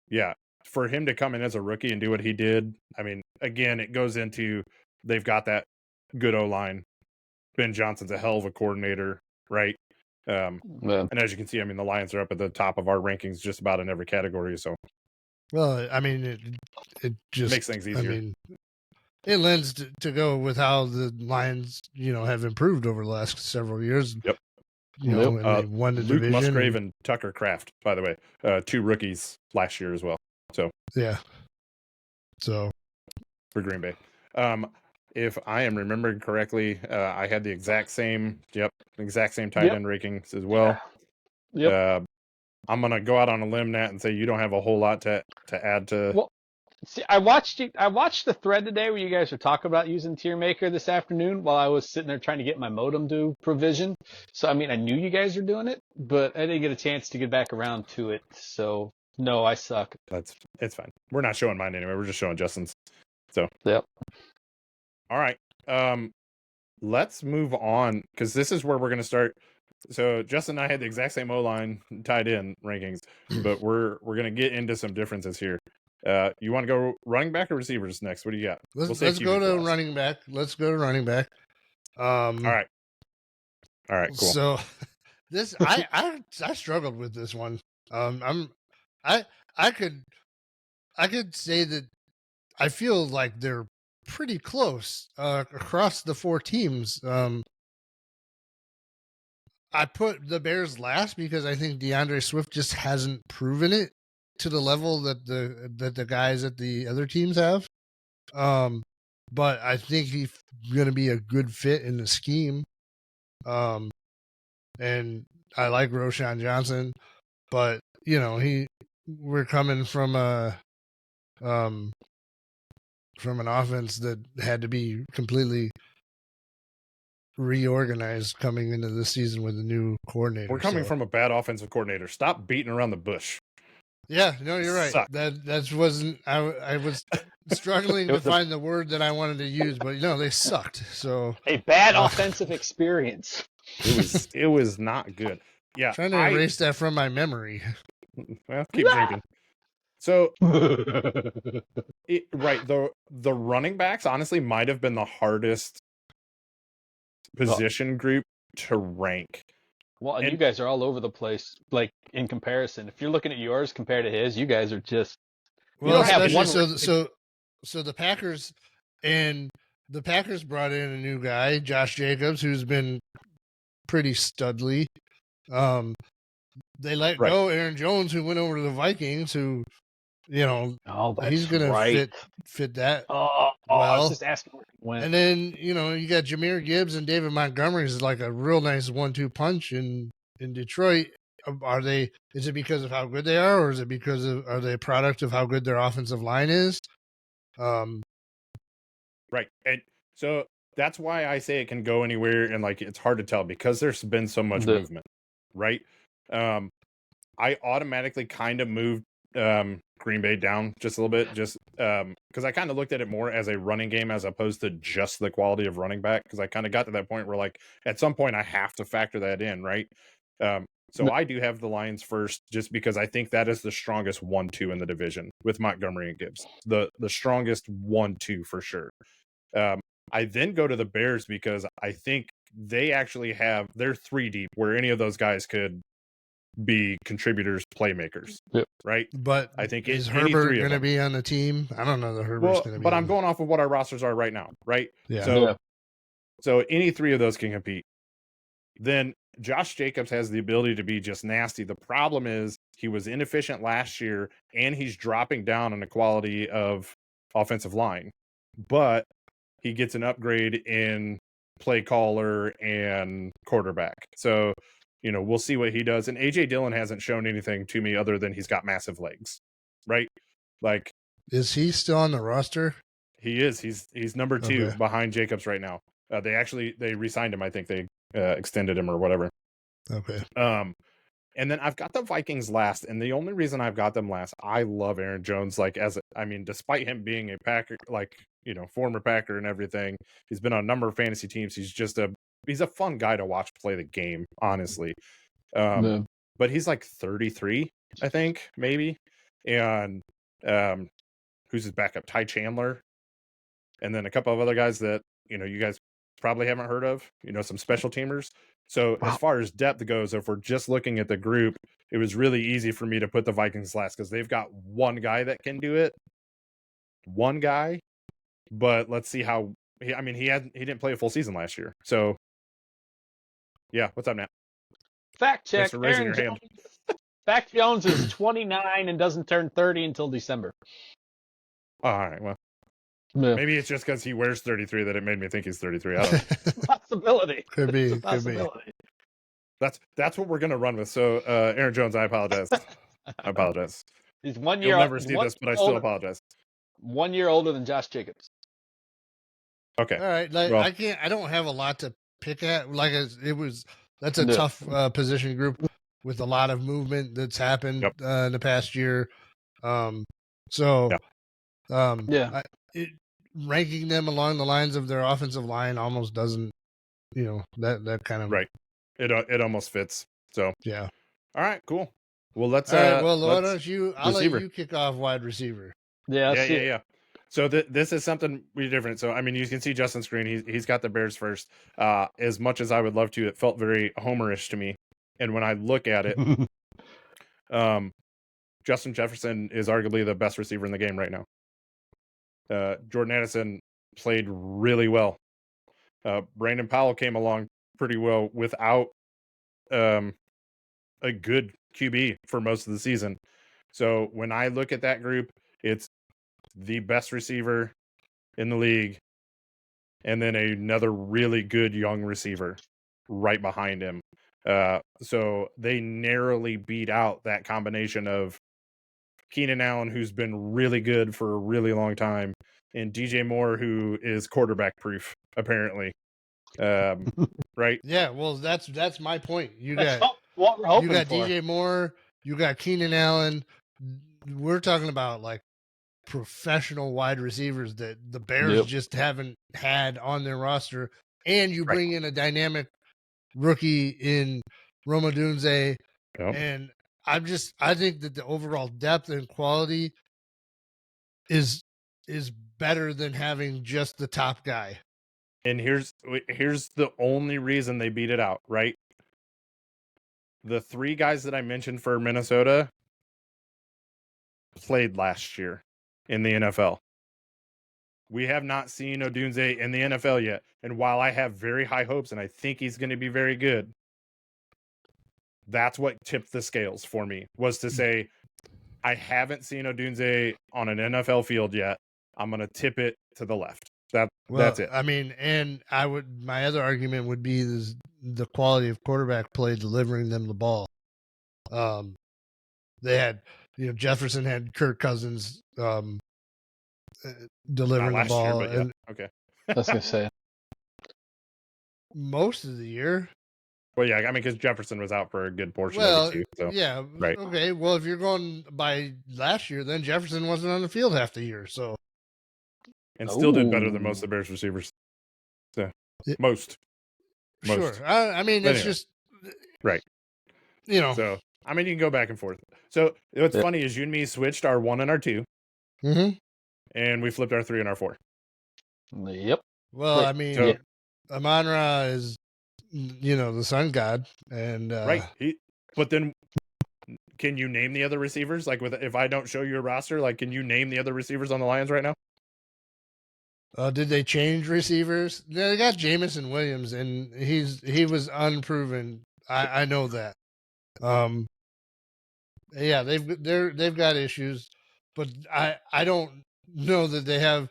yeah, for him to come in as a rookie and do what he did, I mean, again, it goes into they've got that good O-line. Ben Johnson's a hell of a coordinator, right? And as you can see, I mean, the Lions are up at the top of our rankings just about in every category. So, well, I mean, it just makes things easier. I mean, it lends to go with how the Lions, have improved over the last several years. Yep. And they won the Luke division. Musgrave and Tucker Kraft, by the way, 2 rookies last year as well. So yeah. So for Green Bay, if I am remembering correctly, I had the exact same tight end rankings as well. Yep. I'm gonna go out on a limb, Nat, and say you don't have a whole lot to add to. Well, see, I watched the thread today where you guys were talking about using Tier Maker this afternoon while I was sitting there trying to get my modem to provision. So I mean, I knew you guys were doing it, but I didn't get a chance to get back around to it. So no, I suck. It's fine. We're not showing mine anyway. We're just showing Justin's. So yep. All right. Let's move on because this is where we're gonna start. So Justin and I had the exact same O-line tight end rankings, but we're gonna get into some differences here. You want to go running back or receivers next? What do you got? Let's go to running back. Let's go to running back. All right, cool. So this I struggled with this one. I could say that I feel like they're pretty close across the 4 teams. I put the Bears last because I think DeAndre Swift just hasn't proven it to the level that the guys at the other teams have. But I think he's going to be a good fit in the scheme. And I like Roshan Johnson, but we're coming from from an offense that had to be completely reorganized coming into the season with a new coordinator. We're coming from a bad offensive coordinator. Stop beating around the bush. Yeah, no, you're right. That wasn't. I was struggling to find the word that I wanted to use, but they sucked. So a bad offensive experience. It was not good. Yeah, trying to erase that from my memory. Well, keep drinking. So, the running backs honestly might have been the hardest position group to rank. Well, and you guys are all over the place, like in comparison. If you're looking at yours compared to his, you guys are just. Well, especially so the Packers brought in a new guy, Josh Jacobs, who's been pretty studly. They let go Aaron Jones, who went over to the Vikings, who, he's going to fit that. I was just asking where he went. And then, you got Jahmyr Gibbs and David Montgomery is like a real nice 1-2 punch in Detroit. Is it because of how good they are, or is it because are they a product of how good their offensive line is? Right. And so that's why I say it can go anywhere, and it's hard to tell because there's been so much movement, right? I automatically kind of moved Green Bay down just a little bit, just because I kind of looked at it more as a running game as opposed to just the quality of running back, because I kind of got to that point where at some point I have to factor that in, right? So I do have the Lions first just because I think that is the strongest 1-2 in the division with Montgomery and Gibbs, the strongest 1-2 for sure. I then go to the Bears because I think they actually they're 3 deep where any of those guys could be contributors, playmakers, right? But I think is Herbert going to be on the team? I don't know that Herbert's going to be. But I'm going off of what our rosters are right now, right? Yeah. So any 3 of those can compete. Then Josh Jacobs has the ability to be just nasty. The problem is he was inefficient last year, and he's dropping down in the quality of offensive line. But he gets an upgrade in play caller and quarterback. So, we'll see what he does. And A.J. Dillon hasn't shown anything to me other than he's got massive legs, right? Like, Is he still on the roster? he is. He's number 2 Okay. behind Jacobs right now. They re-signed him. I think they extended him or whatever. Okay. And then I've got the Vikings last, and the only reason I've got them last, I love Aaron Jones. Like, despite him being a Packer, like, former Packer and everything, he's been on a number of fantasy teams. He's a fun guy to watch play the game, honestly. No. But he's like 33, I think, maybe. And who's his backup? Ty Chandler, and then a couple of other guys that you guys probably haven't heard of. Some special teamers. So as far as depth goes, if we're just looking at the group, it was really easy for me to put the Vikings last because they've got one guy that can do it. One guy, but let's see how he didn't play a full season last year. So yeah, what's up, Nat? Fact check. Thanks for raising Aaron your hand. Fact Jones is 29 and doesn't turn 30 until December. All right, well, No. maybe it's just because he wears 33 that it made me think he's 33. I don't know. Possibility. Could be. It's a Could be. possibility. That's what we're gonna run with. So Aaron Jones, I apologize. I apologize. He's 1 year. You'll never see this, but I still apologize. 1 year older than Josh Jacobs. Okay. All right. Like, Well- I don't have a lot to pick at. Like that's a No. tough position group with a lot of movement that's happened Yep. in the past year. Yeah. Ranking them along the lines of their offensive line almost doesn't, that kind of Right. It almost fits. So yeah. all right, cool. Well, let's. All right. Well, why let's- don't you? I'll receiver. let you kick off wide receiver. Yeah. Yeah. So this is something really different. So you can see Justin's screen. He's got the Bears first. As much as I would love to, it felt very Homerish to me. And when I look at it, Justin Jefferson is arguably the best receiver in the game right now. Jordan Addison played really well. Brandon Powell came along pretty well without a good QB for most of the season. So when I look at that group, it's the best receiver in the league, and then another really good young receiver right behind him. So they narrowly beat out that combination of Keenan Allen, who's been really good for a really long time, and DJ Moore, who is quarterback proof, apparently. Right? Yeah. Well, that's my point. You That's got what we're hoping you got for. DJ Moore. You got Keenan Allen. We're talking about like professional wide receivers that the Bears just haven't had on their roster, and you bring in a dynamic rookie in Roma Dunze, and I think that the overall depth and quality is better than having just the top guy. And here's the only reason they beat it out, right? The 3 guys that I mentioned for Minnesota played last year in the NFL. We have not seen Odunze in the NFL yet. And while I have very high hopes and I think he's going to be very good, that's what tipped the scales for me, was to say, I haven't seen Odunze on an NFL field yet. I'm going to tip it to the left. That's it. I mean, and my other argument would be the quality of quarterback play delivering them the ball. They had, Jefferson had Kirk Cousins delivering the ball. Year, but and okay. I was gonna say most of the year. Well, yeah, because Jefferson was out for a good portion of it too. So. Yeah, right. Okay. Well, if you're going by last year, then Jefferson wasn't on the field half the year, so. And still did better than most of the Bears receivers. So most. Sure. I mean, it's just right. So you can go back and forth. So what's funny is you and me switched our 1 and our 2. Mm-hmm. And we flipped our 3 and our 4. Yep. Well, I mean, Amon-Ra is, the sun god, and right. But then, can you name the other receivers? Like, if I don't show you a roster, like, can you name the other receivers on the Lions right now? Did they change receivers? They got Jamison Williams, and he was unproven. I know that. Yeah, they've got issues, but I don't know that they have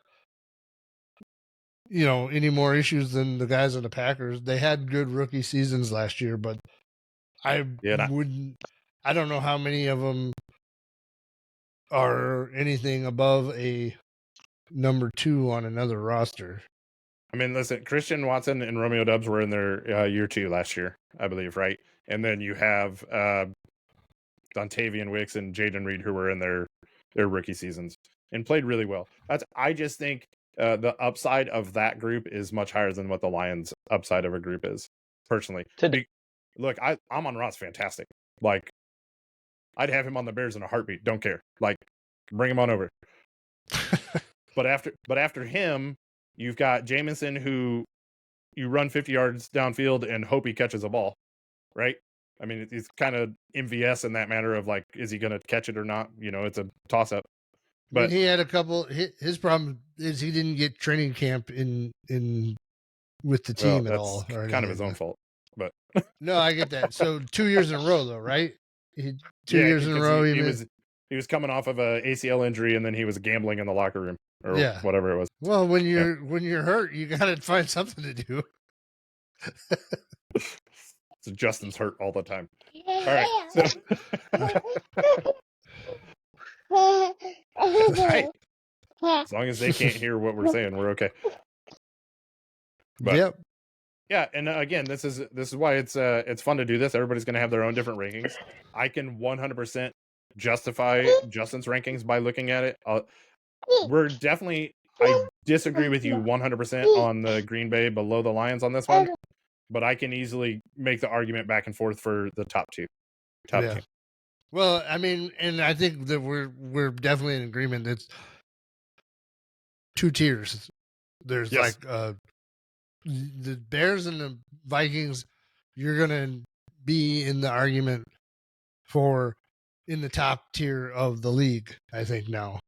any more issues than the guys on the Packers. They had good rookie seasons last year, but I don't know how many of them are anything above a number 2 on another roster. I mean, listen, Christian Watson and Romeo Dubs were in their year 2 last year, I believe, right? And then you have Dontavian Wicks and Jaden Reed, who were in their rookie seasons and played really well. I just think the upside of that group is much higher than what the Lions' upside of a group is, personally. Look, I'm on Ross fantastic. Like, I'd have him on the Bears in a heartbeat. Don't care. Like, bring him on over. But after him, you've got Jamison, who you run 50 yards downfield and hope he catches a ball, right? I mean, it's kind of MVS in that matter of like, is he going to catch it or not? You know, it's a toss up. But I mean, he had a couple. His problem is he didn't get training camp in with the team at all. That's kind of his own fault. But no, I get that. So 2 years in a row, though, right? 2 years in a row. He was coming off of a ACL injury, and then he was gambling in the locker room or whatever it was. Well, when you're hurt, you got to find something to do. So Justin's hurt all the time. All right. So right. As long as they can't hear what we're saying, we're okay. But, yep. Yeah, and again, this is why it's fun to do this. Everybody's going to have their own different rankings. I can 100% justify Justin's rankings by looking at it. We're definitely. I disagree with you 100% on the Green Bay below the Lions on this one, but I can easily make the argument back and forth for the top two. Two. Well, I mean, and I think that we're definitely in agreement. It's 2 tiers. There's like the Bears and the Vikings. You're gonna be in the argument for in the top tier of the league, I think now.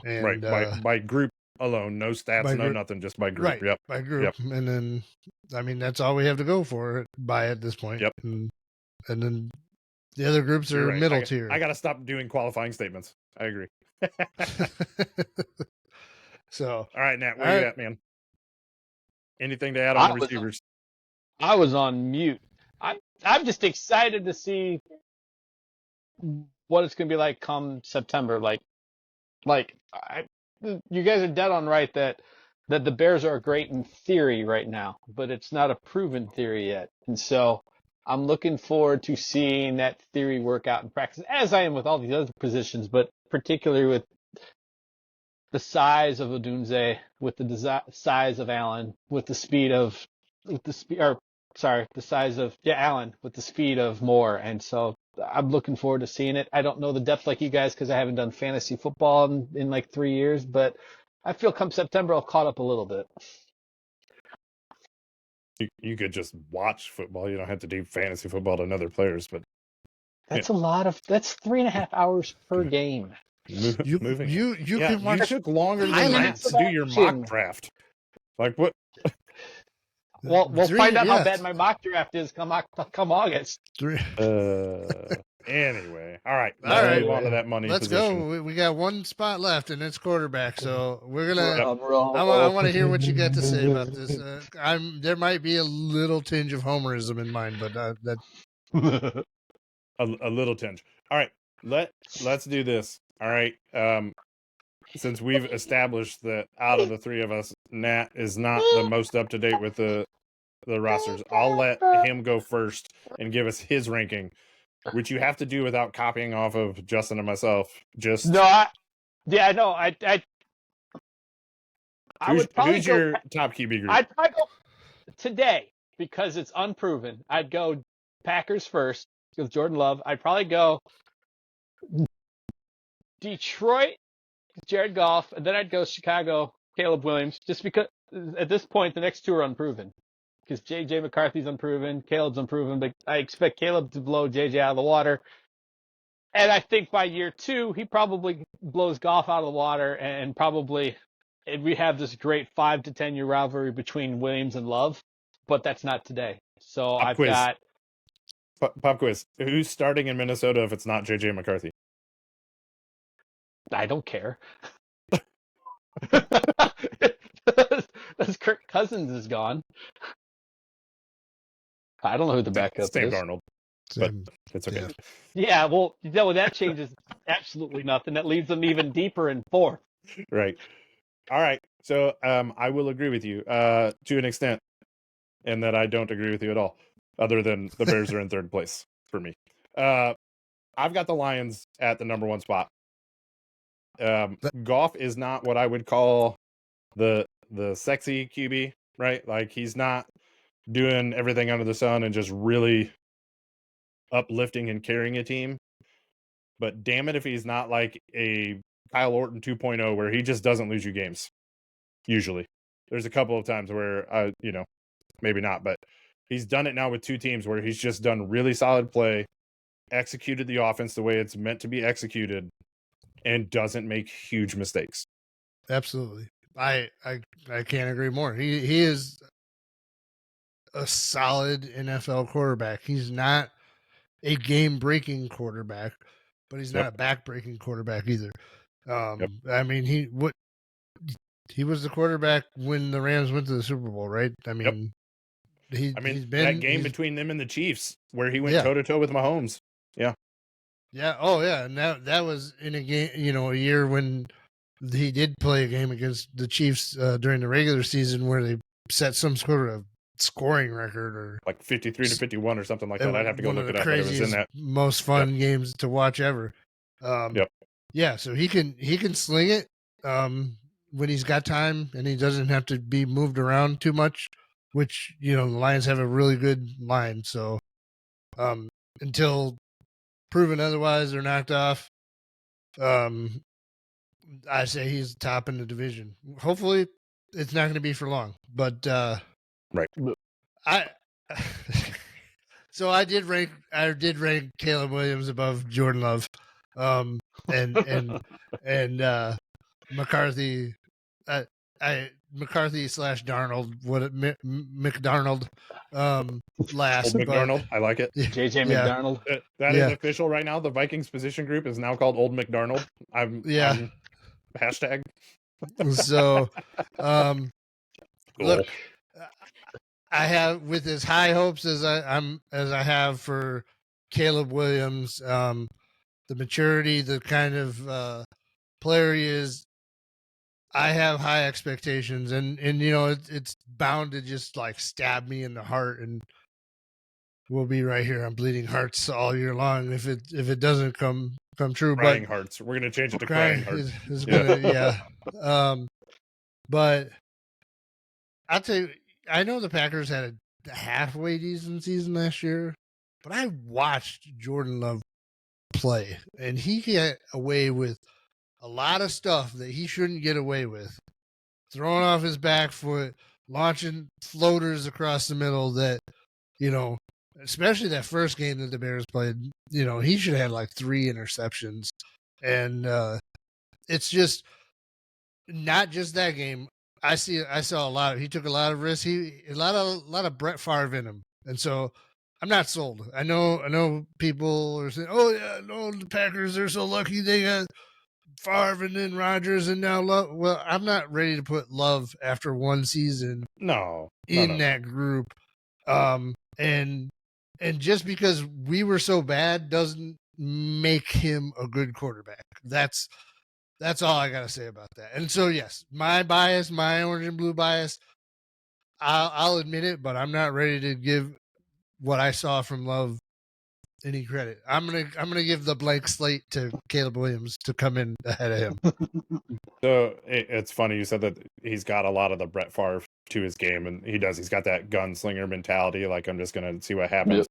And, right, by group alone, no stats, no nothing, just by group. Right, yep, by group, and then I mean that's all we have to go for by at this point. Yep, and then the other groups are middle tier. I got to stop doing qualifying statements. I agree. So, all right, Nat, where you at, man? Anything to add on the receivers? I was on mute. I'm just excited to see what it's going to be like come September. You guys are dead on right that the Bears are great in theory right now, but it's not a proven theory yet. And so I'm looking forward to seeing that theory work out in practice, as I am with all these other positions, but particularly with the size of Odunze, with the size of Allen, with the size of Allen, with the speed of Moore. And so I'm looking forward to seeing it. I don't know the depth like you guys because I haven't done fantasy football in like 3 years, but I feel come September I'll caught up a little bit. You could just watch football. You don't have to do fantasy football to other players, but that's that's 3.5 hours per game. You can watch. You took longer than that to do your mock draft. Like what? Well, we'll find out how bad my mock draft is come August. Anyway, all right. Let's move on to that money. Let's position. go. We got one spot left, and it's quarterback. So we're gonna. I want to hear what you got to say about this. There might be a little tinge of homerism in mine, but that a little tinge. All right, let's do this. All right. Since we've established that out of the 3 of us, Nat is not the most up to date with the rosters, I'll let him go first and give us his ranking, which you have to do without copying off of Justin and myself. Just I would probably who's your top QB group? I'd probably go today because it's unproven. I'd go Packers first with Jordan Love. I'd probably go Detroit, Jared Goff, and then I'd go Chicago, Caleb Williams, just because at this point the next 2 are unproven. Because J.J. McCarthy's unproven, Caleb's unproven, but I expect Caleb to blow J.J. out of the water. And I think by year 2, he probably blows Goff out of the water, and we have this great 5 to 10 year rivalry between Williams and Love, but that's not today. So I've got pop quiz. Who's starting in Minnesota if it's not J.J. McCarthy? I don't care. That's Kirk Cousins is gone. I don't know who the backup Sam is. Darnold. but Same. it's okay. Yeah. Yeah, well, that changes absolutely nothing. That leaves them even deeper in fourth. Right. All right. So I will agree with you to an extent, and that I don't agree with you at all, other than the Bears are in third place for me. I've got the Lions at the number 1 spot. Goff is not what I would call the sexy QB, right? Like, he's not doing everything under the sun and just really uplifting and carrying a team. But damn it if he's not like a Kyle Orton 2.0 where he just doesn't lose you games. Usually. There's a couple of times where maybe not, but he's done it now with 2 teams where he's just done really solid play, executed the offense the way it's meant to be executed, and doesn't make huge mistakes. Absolutely. I can't agree more. He is a solid NFL quarterback. He's not a game-breaking quarterback, but he's not a back-breaking quarterback either. I mean, he was the quarterback when the Rams went to the Super Bowl, right? I mean, he's been that game between them and the Chiefs where he went toe-to-toe with Mahomes. Yeah. Yeah. Oh, yeah. And that was in a game, a year when he did play a game against the Chiefs during the regular season where they set some sort of scoring record or like 53-51 or something like that. I'd have to go look it up, but it was in that. Most fun games to watch ever. Yeah. So he can sling it when he's got time and he doesn't have to be moved around too much, which, the Lions have a really good line. So until proven otherwise or knocked off, I say he's top in the division. Hopefully it's not going to be for long, but right. So I did rank Caleb Williams above Jordan Love, and McCarthy. McCarthy / Darnold, McDarnold, last. Old McDarnold, I like it. JJ McDarnold. That is official right now. The Vikings position group is now called Old McDarnold. I'm hashtag. So, cool. Look, I have with as high hopes as I have for Caleb Williams, the maturity, the kind of player he is. I have high expectations, and it's bound to just like stab me in the heart, and we'll be right here on Bleeding Hearts all year long if it doesn't come true. Crying Hearts. We're gonna change it to Crying Hearts. But I'll tell you, I know the Packers had a halfway decent season last year, but I watched Jordan Love play, and he got away with a lot of stuff that he shouldn't get away with. Throwing off his back foot, launching floaters across the middle that, especially that first game that the Bears played, he should have had like 3 interceptions. And it's just not just that game. I saw a lot. He took a lot of risks. A lot of Brett Favre in him. And so I'm not sold. I know people are saying, "Oh yeah, no, the Packers, they're so lucky they got Favre and then Rodgers and now Love." Well, I'm not ready to put Love after one season. No. That group. And just because we were so bad doesn't make him a good quarterback. That's all I gotta say about that. And so yes, my bias, my orange and blue bias, I'll admit it, but I'm not ready to give what I saw from Love any credit. I'm gonna give the blank slate to Caleb Williams to come in ahead of him. So it's funny you said that he's got a lot of the Brett Favre to his game, and he does. He's got that gunslinger mentality. Like, I'm just gonna see what happens. Yep.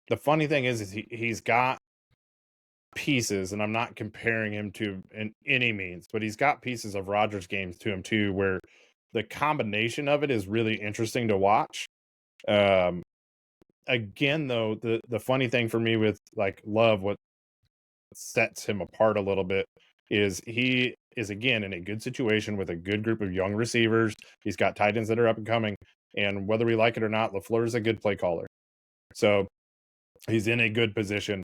The funny thing is he's got pieces, and I'm not comparing him to in any means, but he's got pieces of Rodgers games to him too, where the combination of it is really interesting to watch. Again, though, the funny thing for me with like Love, what sets him apart a little bit is he is again in a good situation with a good group of young receivers. He's got tight ends that are up and coming, and whether we like it or not, LaFleur is a good play caller, so he's in a good position.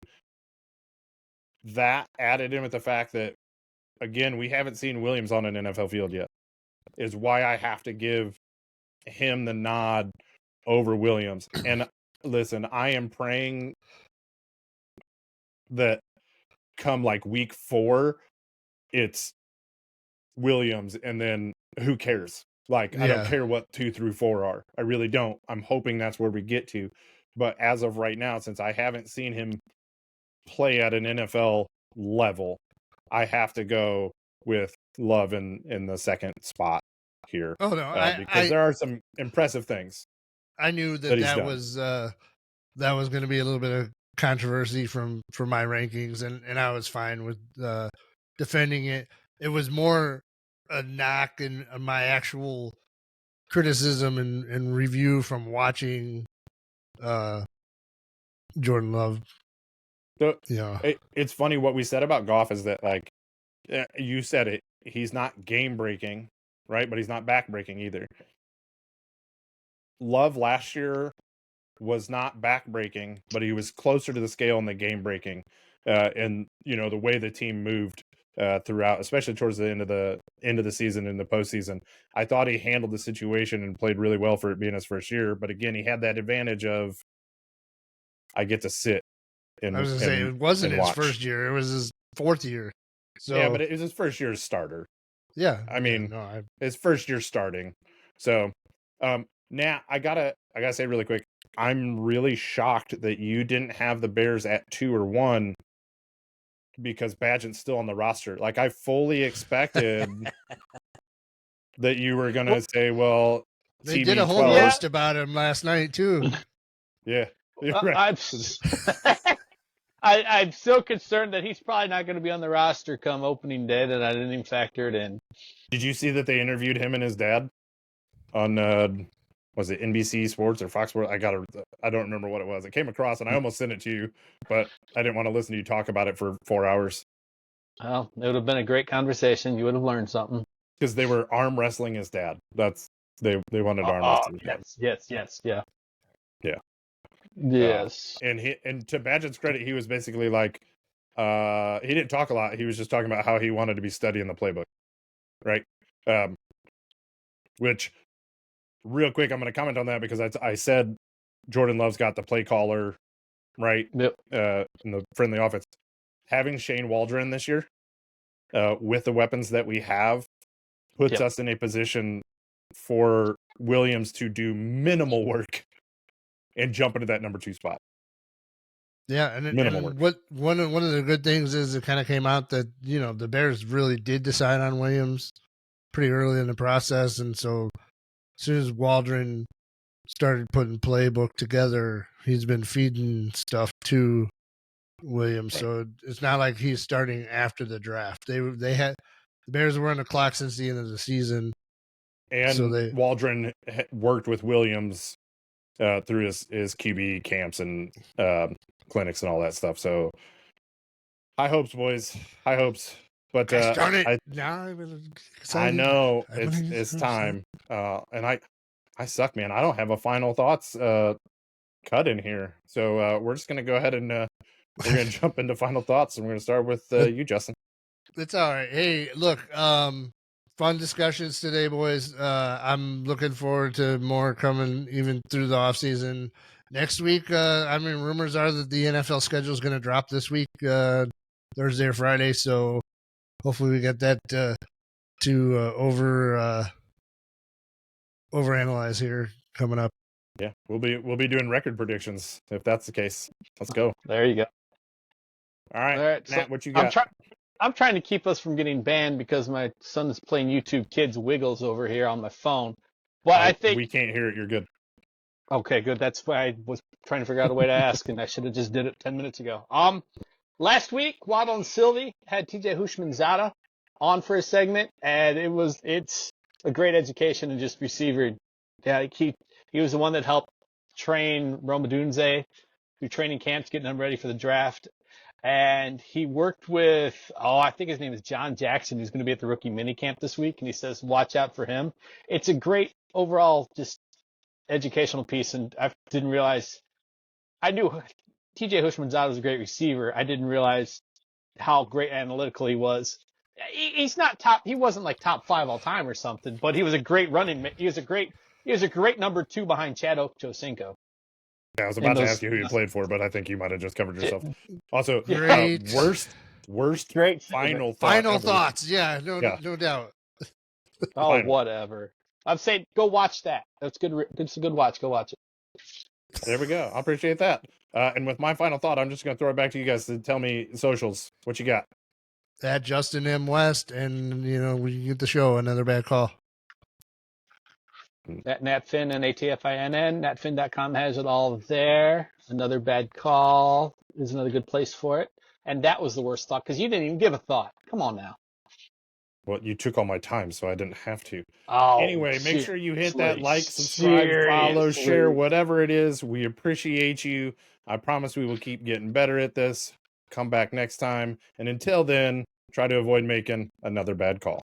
That added in with the fact that, again, we haven't seen Williams on an NFL field yet, is why I have to give him the nod over Williams. And listen, I am praying that come like week 4, it's Williams, and then who cares? Like, I don't Yeah. care what 2 through 4 are. I really don't. I'm hoping that's where we get to. But as of right now, since I haven't seen him play at an NFL level, I have to go with Love in the second spot here. Oh no, Because there are some impressive things I knew that he's that done. was going to be a little bit of controversy from my rankings, and I was fine with defending it. It was more a knock in my actual criticism and review from watching Jordan Love. So Yeah, it's funny what we said about Goff is that, like, you said it, he's not game breaking, right? But he's not back breaking either. Love last year was not back breaking, but he was closer to the scale in the game breaking, and the way the team moved throughout, especially towards the end of the season and the postseason. I thought he handled the situation and played really well for it being his first year. But again, he had that advantage of, I get to sit and I was going to say, it wasn't his first year; it was his 4th year. So yeah, but it was his first year as starter. Yeah, I mean, his first year starting. So, now I gotta say really quick, I'm really shocked that you didn't have the Bears at 2 or 1 because Badgett's still on the roster. Like, I fully expected that you were gonna say, well, they TB12. did a whole post about him last night too. Yeah, right. I'm so concerned that he's probably not going to be on the roster come opening day that I didn't even factor it in. Did you see that they interviewed him and his dad on was it NBC Sports or Fox Sports? I don't remember what it was. It came across and I almost sent it to you, but I didn't want to listen to you talk about it for 4 hours. Well, it would have been a great conversation. You would have learned something. Because they were arm wrestling his dad. They wanted arm wrestling. Yes, yeah. Yeah. Yes. And to Badgett's credit, he was basically like, he didn't talk a lot. He was just talking about how he wanted to be studying the playbook, right? Which, real quick, I'm going to comment on that because I said Jordan Love's got the play caller, right? Yep. In the friendly offense. Having Shane Waldron this year, with the weapons that we have, puts us in a position for Williams to do minimal work and jump into that number 2 spot. Yeah, and what one of the good things is it kind of came out that the Bears really did decide on Williams pretty early in the process, and so as soon as Waldron started putting playbook together, he's been feeding stuff to Williams. So it's not like he's starting after the draft. They had the Bears were on the clock since the end of the season, and so Waldron worked with Williams through his QB camps and clinics and all that stuff. So high hopes, boys. High hopes. But I know it's time. And I suck, man. I don't have a final thoughts cut in here. So we're just gonna go ahead and we're gonna jump into final thoughts, and we're gonna start with you, Justin. It's all right. Hey, look, fun discussions today, boys. I'm looking forward to more coming even through the off season. Next week, rumors are that the NFL schedule is going to drop this week, Thursday or Friday. So hopefully we get that to overanalyze here coming up. Yeah, we'll be doing record predictions if that's the case. Let's go. There you go. All right, Matt, so what you got? I'm trying to keep us from getting banned because my son is playing YouTube Kids Wiggles over here on my phone. Well, I think we can't hear it. You're good. Okay, good. That's why I was trying to figure out a way to ask, and I should have just did it 10 minutes ago. Last week, Waddle and Sylvie had TJ Hushmanzada on for a segment, and it's a great education and just receiver. Yeah, he was the one that helped train Roma Dunze through training camps, getting them ready for the draft. And he worked with, I think his name is John Jackson, who's going to be at the rookie minicamp this week, and he says, watch out for him. It's a great overall just educational piece, and I didn't realize, I knew TJ Hushmanzada was a great receiver. I didn't realize how great analytical he was. He's not he wasn't like top 5 all time or something, but he was a great running, he was a great number 2 behind Chad Ochocinco. Yeah, I was in about to those- ask you who you played for, but I think you might have just covered yourself. Also, Great. worst Great final thought. Final ever. thoughts. Yeah, no, Yeah. no doubt. Oh, Final. whatever. I'm saying go watch that. That's good. It's a good watch. Go watch it. There we go. I appreciate that. And with my final thought, I'm just going to throw it back to you guys to tell me socials. What you got? At Justin M. West, and we get the show. Another bad call. At NatFin and ATFINN. NatFin.com has it all there. Another bad call is another good place for it. And that was the worst thought because you didn't even give a thought. Come on now. Well, you took all my time, so I didn't have to. Oh, Anyway, make sure you hit that like, subscribe, seriously. follow, share, whatever it is. We appreciate you. I promise we will keep getting better at this. Come back next time. And until then, try to avoid making another bad call.